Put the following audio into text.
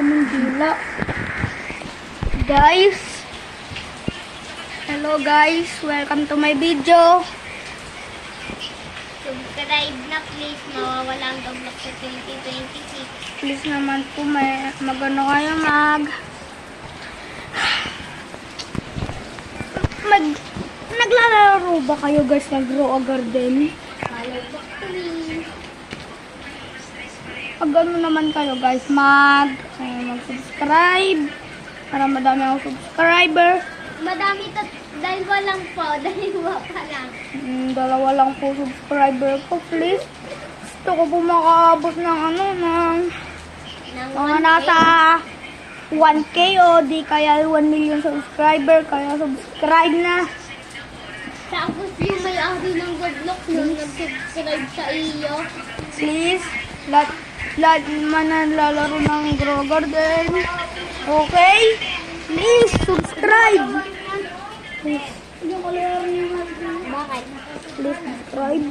kaming dila. Guys, hello guys, welcome to my video. Subscribe na please, mawawala ang Roblox sa 2026. Please naman po, magano kayo naglalaro ba kayo guys nag-grow a garden? Follow back to me. Pag ano naman kayo guys, mag-subscribe para madami akong subscriber. Madami dalawa lang po, dalawa pa lang. Dalawa lang po subscriber ko, please. Gusto ko po makaabot ng mga nasa 1K o di kaya 1 million subscriber, kaya subscribe na. Tapos yung may-ari ng Roblox nung nag-subscribe sa iyo. Please, lahat man naglalaro ng Grow Garden. Okay? Please, subscribe. Please. Bakit? Please, subscribe.